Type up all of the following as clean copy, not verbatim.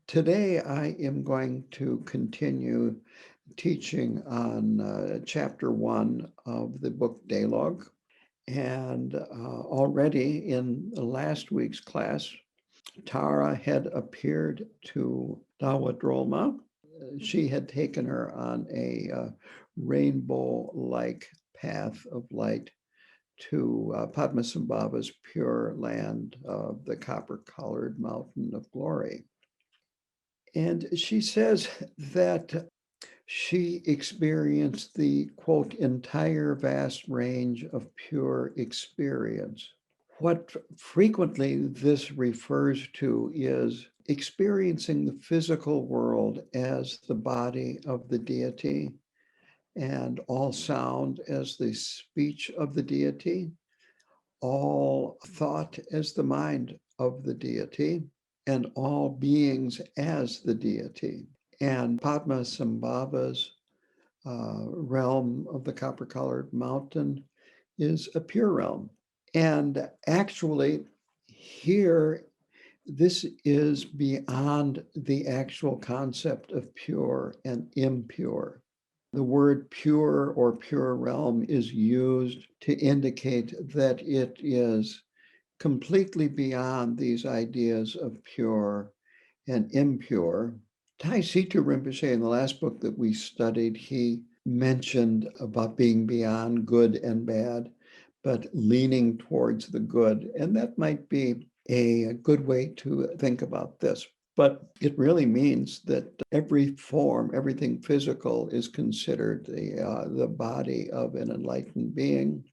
Today, I am going to continue teaching on chapter 1 of the book Delog. And already in last week's class, Tara had appeared to Dawa Drolma. She had taken her on a rainbow-like path of light to Padmasambhava's pure land of the copper-colored mountain of glory. And she says that she experienced the, quote, entire vast range of pure experience. What frequently this refers to is experiencing the physical world as the body of the deity, and all sound as the speech of the deity, all thought as the mind of the deity, and all beings as the deity. And Padmasambhava's realm of the copper-colored mountain is a pure realm. And actually, here, this is beyond the actual concept of pure and impure. The word pure or pure realm is used to indicate that it is completely beyond these ideas of pure and impure. Tai Situ Rinpoche, in the last book that we studied, he mentioned about being beyond good and bad, but leaning towards the good. And that might be a good way to think about this. But it really means that every form, everything physical is considered the body of an enlightened being.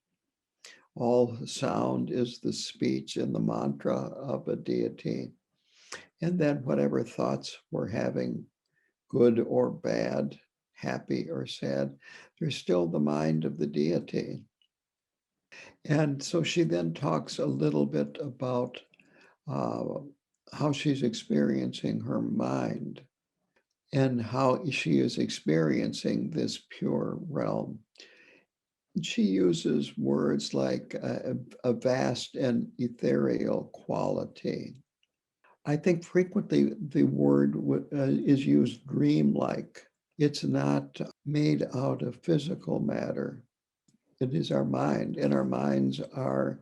All sound is the speech and the mantra of a deity. And then whatever thoughts we're having, good or bad, happy or sad, there's still the mind of the deity. And so she then talks a little bit about how she's experiencing her mind and how she is experiencing this pure realm. She uses words like a vast and ethereal quality. I think frequently the word is used dreamlike. It's not made out of physical matter. It is our mind, and our minds are,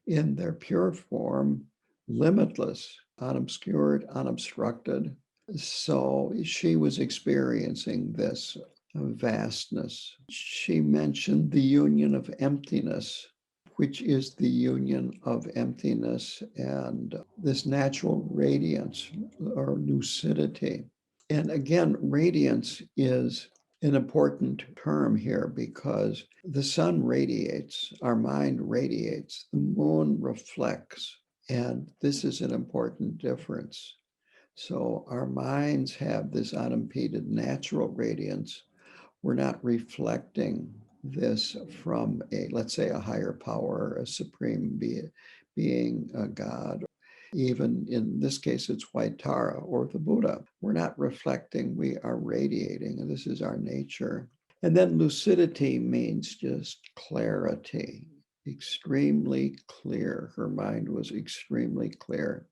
in their pure form, limitless, unobscured, unobstructed. So she was experiencing this vastness. She mentioned the union of emptiness, which is the union of emptiness and this natural radiance or lucidity. And again, radiance is an important term here because the sun radiates, our mind radiates, the moon reflects, and this is an important difference. So our minds have this unimpeded natural radiance. We're not reflecting this from let's say, a higher power, a supreme being, a God. Even in this case, it's White Tara or the Buddha. We're not reflecting, we are radiating, and this is our nature. And then lucidity means just clarity, extremely clear. Her mind was extremely clear.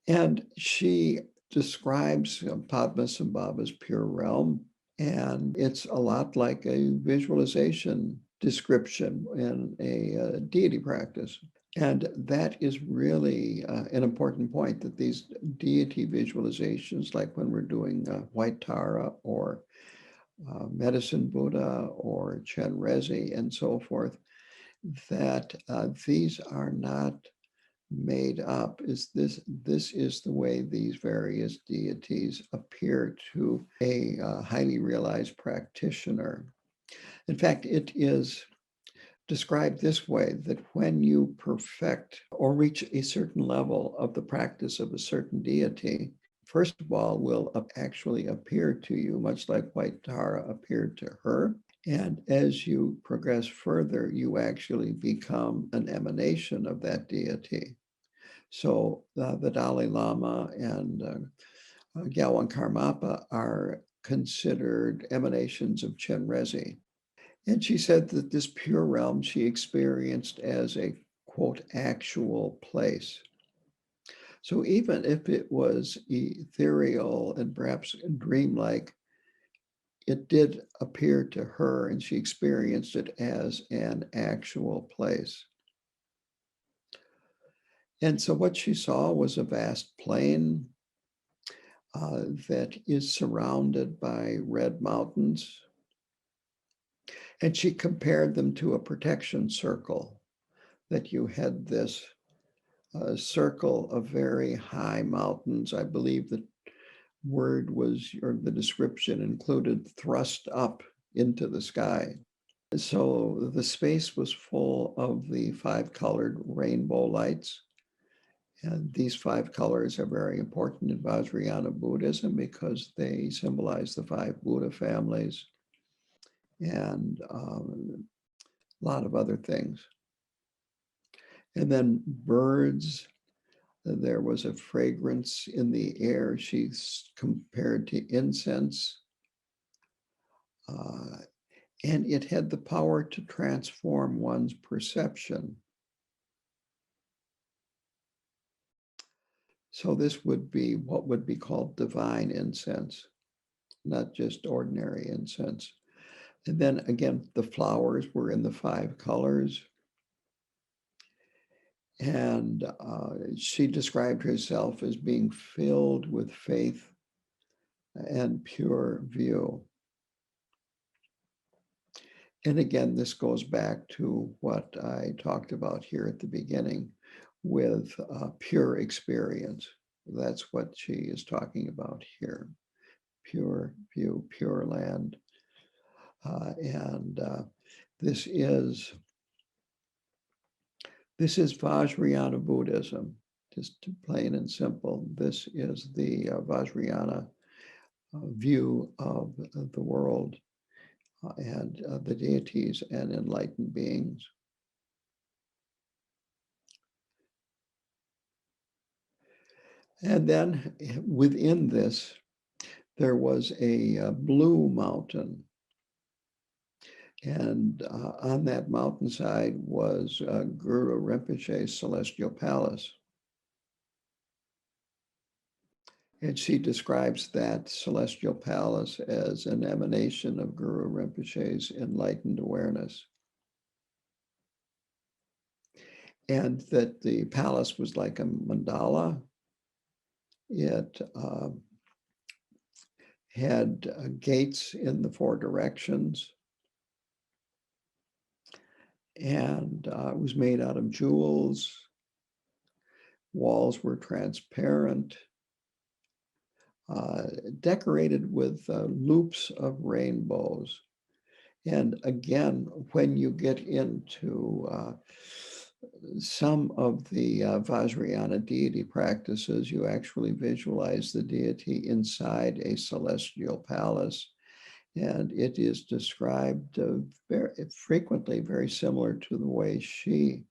And she describes Padmasambhava's pure realm, and it's a lot like a visualization description in a deity practice. And that is really an important point, that these deity visualizations, like when we're doing White Tara or Medicine Buddha or Chenrezig and so forth, that these are not made up. This is the way these various deities appear to a highly realized practitioner. In fact, it is described this way, that when you perfect or reach a certain level of the practice of a certain deity, first of all, will actually appear to you, much like White Tara appeared to her. And as you progress further, you actually become an emanation of that deity. So the Dalai Lama and Gyalwang Karmapa are considered emanations of Chenrezig. And she said that this pure realm she experienced as a, quote, actual place. So even if it was ethereal and perhaps dreamlike, it did appear to her and she experienced it as an actual place. And so what she saw was a vast plain that is surrounded by red mountains. And she compared them to a protection circle, that you had this circle of very high mountains. I believe the word was, or the description included, thrust up into the sky. So the space was full of the 5 colored rainbow lights. And these 5 colors are very important in Vajrayana Buddhism because they symbolize the 5 Buddha families and a lot of other things. And then birds, there was a fragrance in the air she's compared to incense. And it had the power to transform one's perception. So this would be what would be called divine incense, not just ordinary incense. And then again, the flowers were in the 5 colors. And she described herself as being filled with faith and pure view. And again, this goes back to what I talked about here at the beginning with pure experience. That's what she is talking about here. Pure view, pure land. And this is Vajrayana Buddhism, just plain and simple. This is the Vajrayana view of the world and the deities and enlightened beings. And then within this, there was a blue mountain. And on that mountainside was Guru Rinpoche's celestial palace. And she describes that celestial palace as an emanation of Guru Rinpoche's enlightened awareness. And that the palace was like a mandala. It had gates in the 4 directions. And it was made out of jewels. Walls were transparent. Decorated with loops of rainbows. And again, when you get into some of the Vajrayana deity practices, you actually visualize the deity inside a celestial palace. And it is described very frequently, very similar to the way she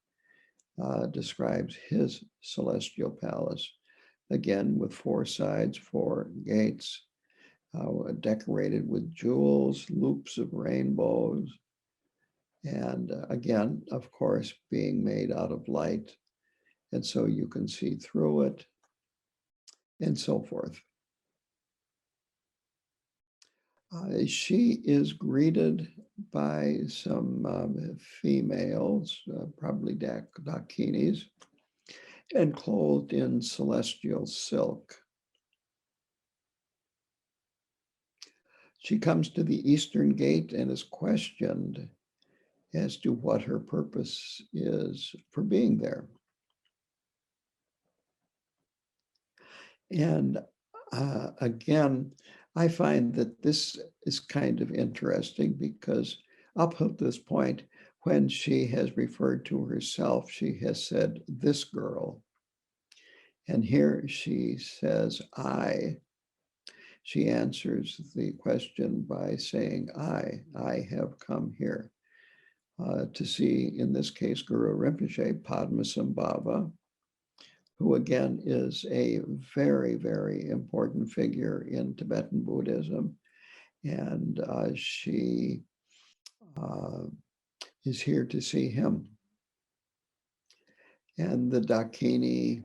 describes his celestial palace. Again, with 4 sides, 4 gates, decorated with jewels, loops of rainbows, and again, of course, being made out of light. And so you can see through it, and so forth. She is greeted by some females, probably Dakinis, and clothed in celestial silk. She comes to the eastern gate and is questioned as to what her purpose is for being there. And again, I find that this is kind of interesting because up to this point, when she has referred to herself, she has said, "this girl." And here she says, "I." She answers the question by saying, I have come here to see, in this case, Guru Rinpoche, Padmasambhava, who again is a very, very important figure in Tibetan Buddhism. And she is here to see him. And the Dakini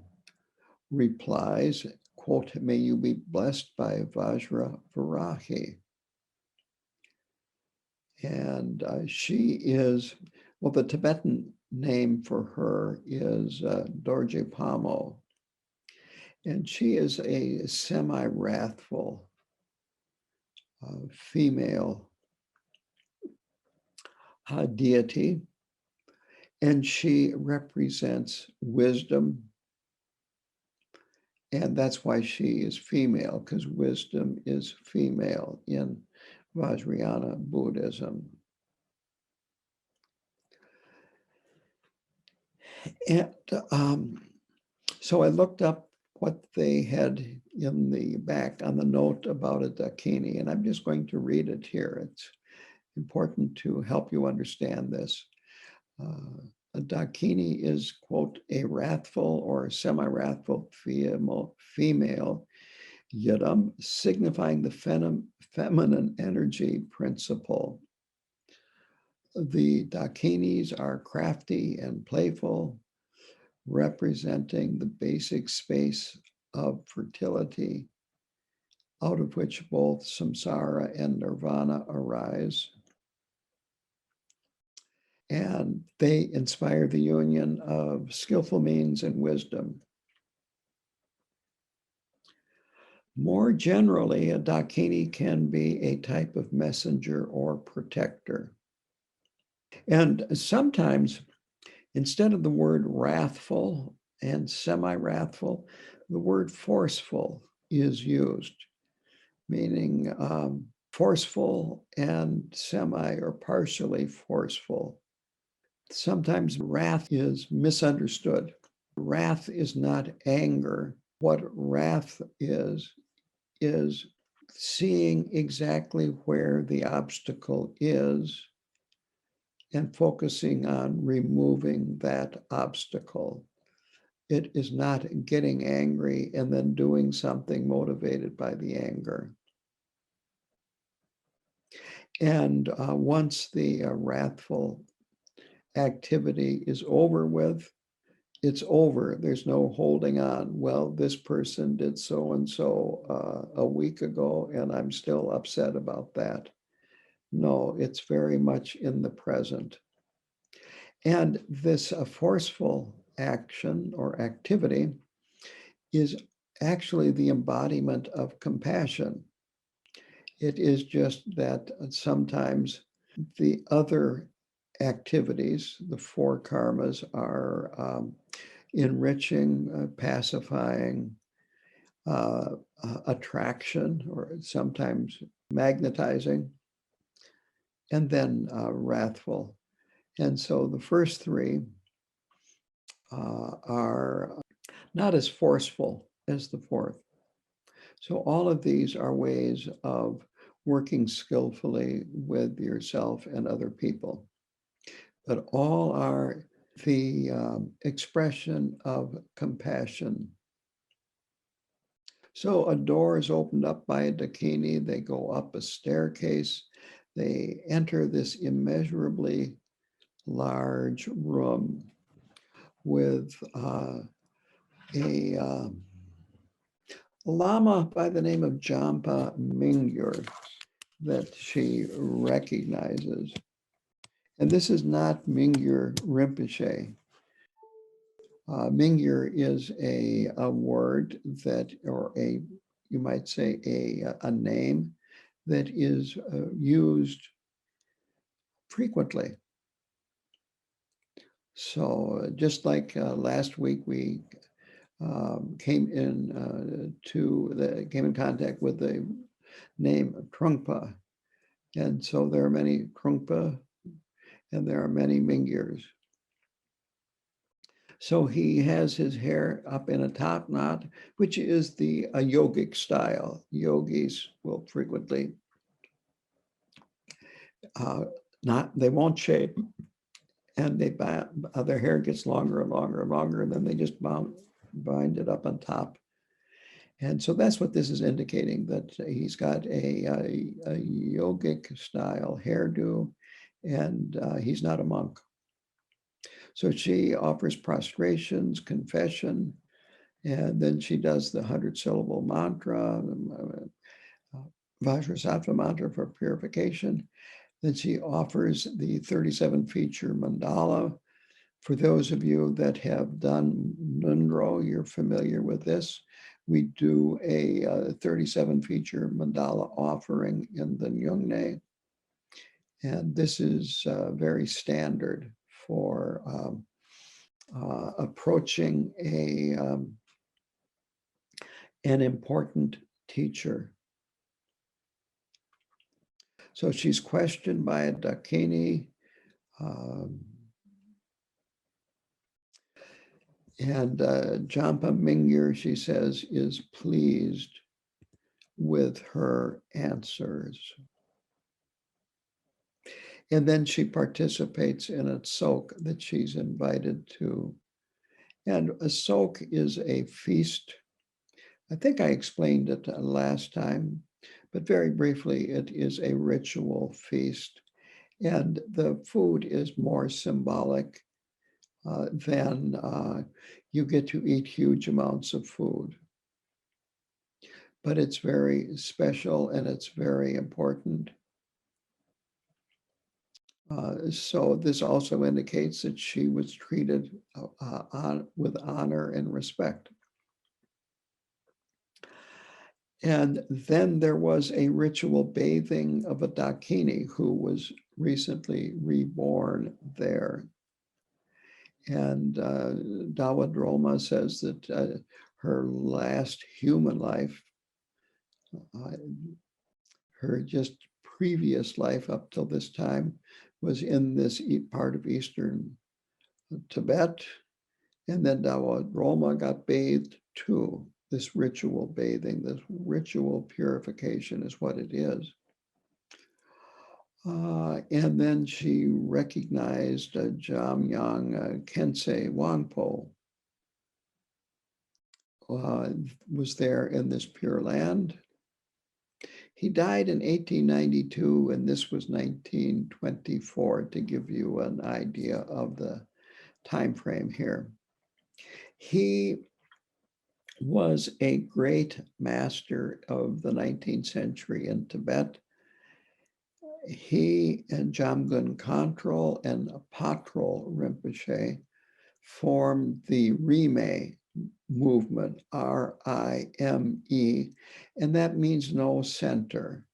replies, quote, "May you be blessed by Vajra Varahi." And she is, well, the Tibetan name for her is Dorje Pamo. And she is a semi-wrathful female deity. And she represents wisdom. And that's why she is female, because wisdom is female in Vajrayana Buddhism. And so I looked up what they had in the back on the note about a dakini, and I'm just going to read it here. It's important to help you understand this. A dakini is, quote, a wrathful or semi-wrathful female yidam, signifying the feminine energy principle. The dakinis are crafty and playful, representing the basic space of fertility, out of which both samsara and nirvana arise. And they inspire the union of skillful means and wisdom. More generally, a dakini can be a type of messenger or protector. And sometimes, instead of the word wrathful and semi-wrathful, the word forceful is used, meaning forceful and semi or partially forceful. Sometimes wrath is misunderstood. Wrath is not anger. What wrath is seeing exactly where the obstacle is and focusing on removing that obstacle. It is not getting angry and then doing something motivated by the anger. And once the wrathful activity is over with, it's over. There's no holding on. Well, this person did so and so a week ago, and I'm still upset about that. No, it's very much in the present. And this forceful action or activity is actually the embodiment of compassion. It is just that sometimes the other activities, the four karmas, are enriching, pacifying, attraction, or sometimes magnetizing, and then wrathful. And so the first three are not as forceful as the fourth. So all of these are ways of working skillfully with yourself and other people, but all are the expression of compassion. So a door is opened up by a dakini, they go up a staircase, they enter this immeasurably large room with a lama by the name of Jampa Mingyur that she recognizes. And this is not Mingyur Rinpoche. Mingyur is a word that, or you might say a name that is used frequently. So just like last week, we came in contact with the name Trungpa. And so there are many Trungpa and there are many Mingyurs. So he has his hair up in a top knot, which is the yogic style. Yogis will frequently they won't shave, and their hair gets longer and longer and longer, and then they just bind it up on top. And so that's what this is indicating, that he's got a yogic style hairdo, and he's not a monk. So she offers prostrations, confession, And then she does the 100-syllable mantra, Vajrasattva mantra for purification. Then she offers the 37-feature mandala. For those of you that have done Nundro, you're familiar with this. We do a 37-feature mandala offering in the Nyungne. And this is very standard for approaching an important teacher. So she's questioned by a Dakini, and Jampa Mingyur, she says, is pleased with her answers. And then she participates in a sok that she's invited to. And a sok is a feast. I think I explained it last time, but very briefly, it is a ritual feast. And the food is more symbolic than you get to eat huge amounts of food. But it's very special and it's very important. So this also indicates that she was treated with honor and respect. And then there was a ritual bathing of a Dakini who was recently reborn there. And Dawa Drolma says that her last human life, her just previous life up till this time, was in this part of Eastern Tibet. And then Dawa Drolma got bathed too. This ritual bathing, this ritual purification is what it is. And then she recognized Jamyang Khyentse Wangpo, was there in this Pure Land. He died in 1892, and this was 1924, to give you an idea of the time frame here. He was a great master of the 19th century in Tibet. He and Jamgon Khantrul and Patrul Rinpoche formed the Rime movement, R-I-M-E, and that means no center.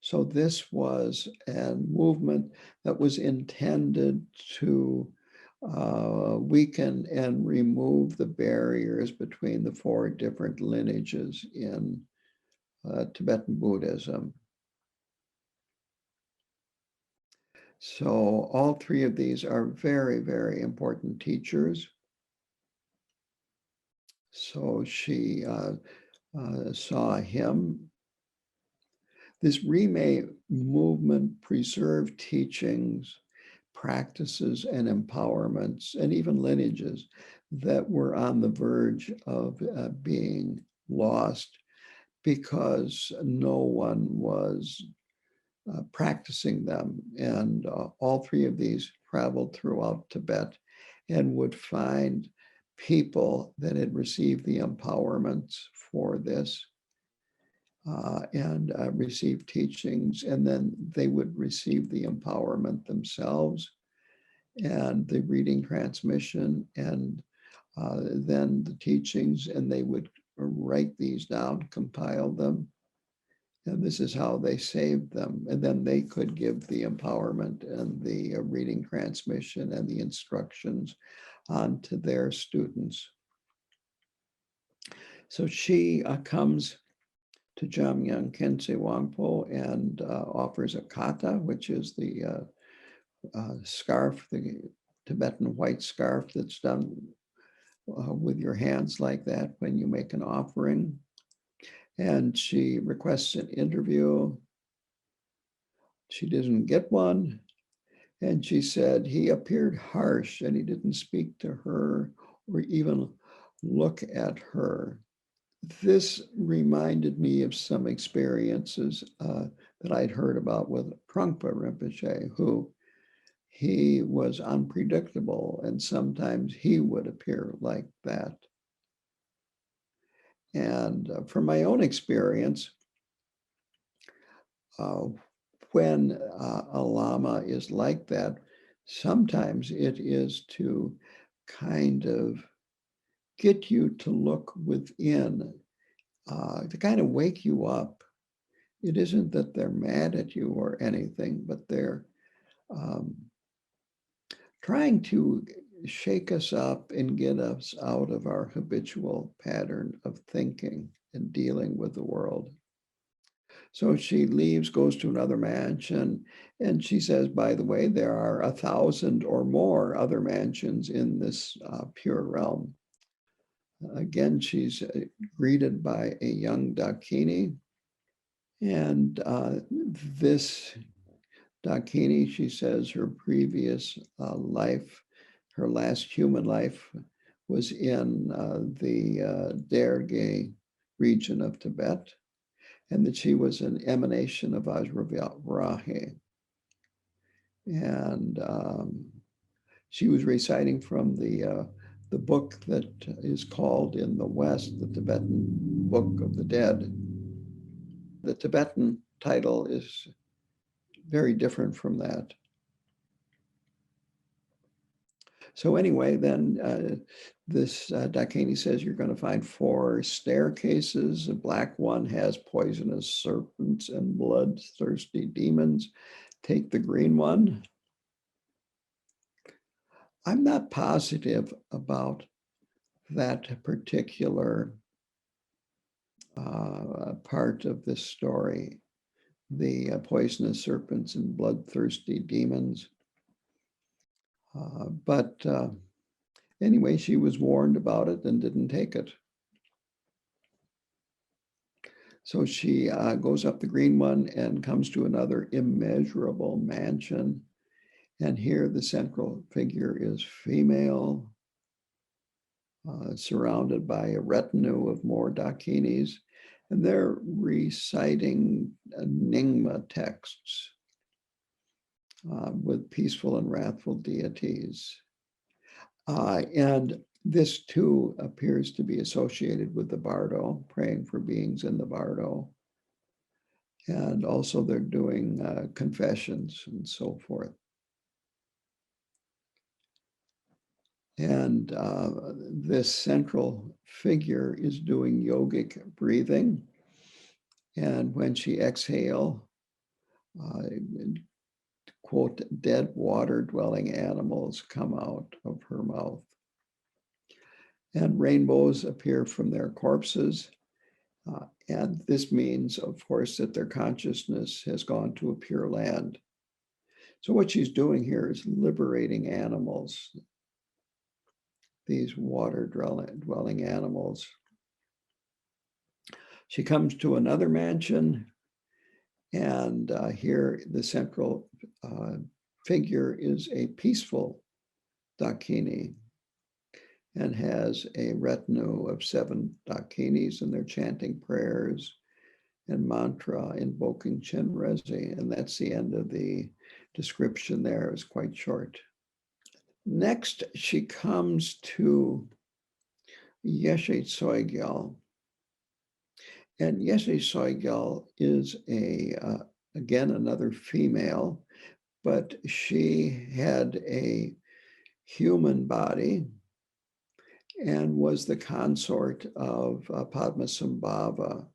So this was a movement that was intended to weaken and remove the barriers between the four different lineages in Tibetan Buddhism. So all three of these are very, very important teachers. So she saw him. This Rime movement preserved teachings, practices, and empowerments, and even lineages that were on the verge of being lost because no one was practicing them. And all three of these traveled throughout Tibet and would find people that had received the empowerments for this and received teachings, and then they would receive the empowerment themselves and the reading transmission and then the teachings, and they would write these down, compile them, and this is how they saved them. And then they could give the empowerment and the reading transmission and the instructions on to their students. So she comes to Jamyang Khyentse Wangpo and offers a kata, which is the scarf, the Tibetan white scarf that's done with your hands like that when you make an offering. And she requests an interview. She doesn't get one. And she said he appeared harsh and he didn't speak to her or even look at her. This reminded me of some experiences that I'd heard about with Trungpa Rinpoche, who he was unpredictable and sometimes he would appear like that. And from my own experience, when a lama is like that, sometimes it is to kind of get you to look within, to kind of wake you up. It isn't that they're mad at you or anything, but they're trying to shake us up and get us out of our habitual pattern of thinking and dealing with the world. So she leaves, goes to another mansion, and she says, by the way, there are 1,000 or more other mansions in this pure realm. Again, she's greeted by a young Dakini, and this Dakini, she says her previous life, her last human life was in the Derge region of Tibet, and that she was an emanation of Vajravarahe. And she was reciting from the book that is called in the West, the Tibetan Book of the Dead. The Tibetan title is very different from that. So anyway, then this Dakini says you're going to find 4 staircases. A black one has poisonous serpents and bloodthirsty demons. Take the green one. I'm not positive about that particular part of this story, the poisonous serpents and bloodthirsty demons. But anyway, she was warned about it and didn't take it. So she goes up the green one and comes to another immeasurable mansion. And here the central figure is female, surrounded by a retinue of more Dakinis. And they're reciting Nyingma texts with peaceful and wrathful deities. And this too appears to be associated with the Bardo, praying for beings in the Bardo. And also they're doing confessions and so forth. And this central figure is doing yogic breathing. And when she exhales, quote, dead water dwelling animals come out of her mouth. And rainbows appear from their corpses. And this means, of course, that their consciousness has gone to a pure land. So what she's doing here is liberating animals, these water dwelling animals. She comes to another mansion, and here the central figure is a peaceful Dakini and has a retinue of 7 Dakinis, and they're chanting prayers and mantra invoking Chenrezig, and that's the end of the description there. It's quite short. Next, she comes to Yeshe Tsogyal. And Yeshe Tsogyal is again, another female, but she had a human body and was the consort of Padmasambhava.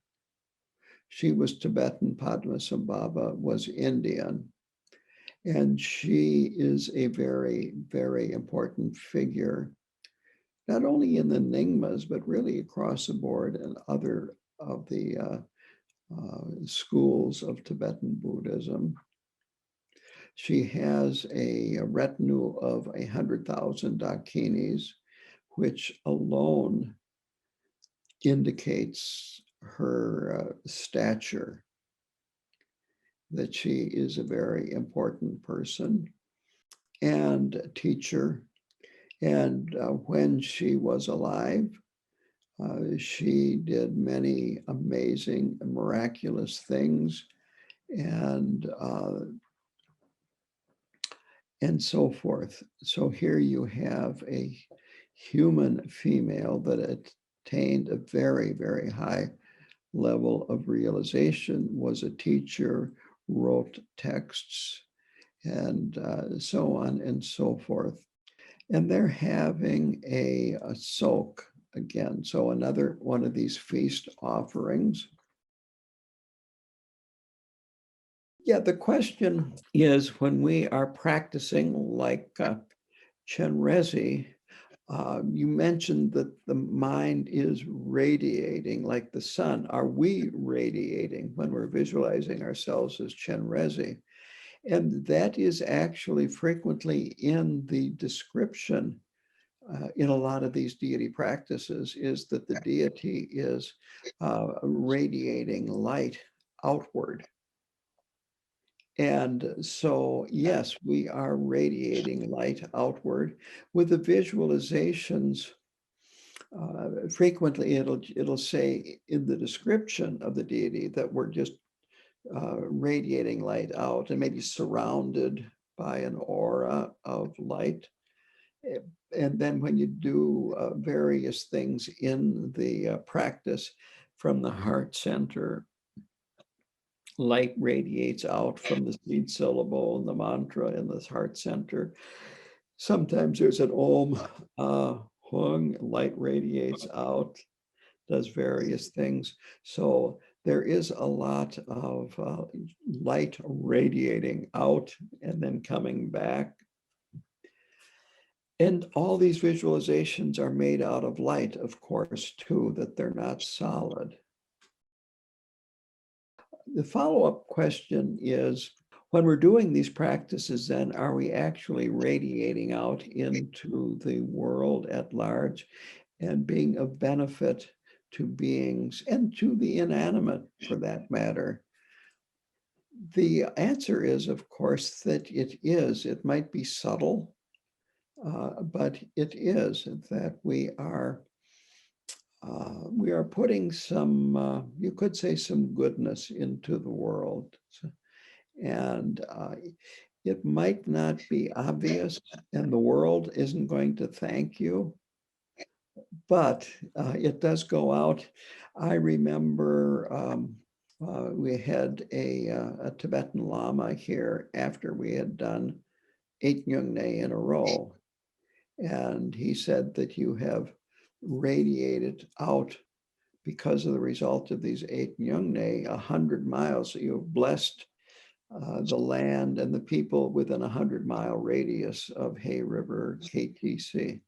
She was Tibetan, Padmasambhava was Indian. And she is a very, very important figure, not only in the Nyingmas, but really across the board and other of the schools of Tibetan Buddhism. She has a retinue of 100,000 Dakinis, which alone indicates her stature, that she is a very important person and teacher. And when she was alive, she did many amazing and miraculous things, and so forth. So here you have a human female that attained a very, very high level of realization, was a teacher, wrote texts, and so on and so forth. And they're having a soak again. So another one of these feast offerings. Yeah, the question is, when we are practicing like Chenrezig, you mentioned that the mind is radiating like the sun. Are we radiating when we're visualizing ourselves as Chenrezig? And that is actually frequently in the description in a lot of these deity practices, is that the deity is radiating light outward. And so, yes, we are radiating light outward. With the visualizations, frequently it'll say in the description of the deity that we're just radiating light out and maybe surrounded by an aura of light. And then when you do various things in the practice from the heart center, light radiates out from the seed syllable and the mantra in the heart center. Sometimes there's an Om Hung, light radiates out, does various things. So there is a lot of light radiating out and then coming back. And all these visualizations are made out of light, of course, too, that they're not solid. The follow-up question is, when we're doing these practices, then are we actually radiating out into the world at large and being of benefit to beings and to the inanimate, for that matter? The answer is, of course, that it is. It might be subtle, but it is that we are putting some, you could say, some goodness into the world. And it might not be obvious, and the world isn't going to thank you, but it does go out. I remember we had a Tibetan Lama here after we had done 8 Nyungne in a row. And he said that you have radiated out because of the result of these 8 Nyungne 100 miles. So you've blessed the land and the people within a 100-mile radius of Hay River KTC.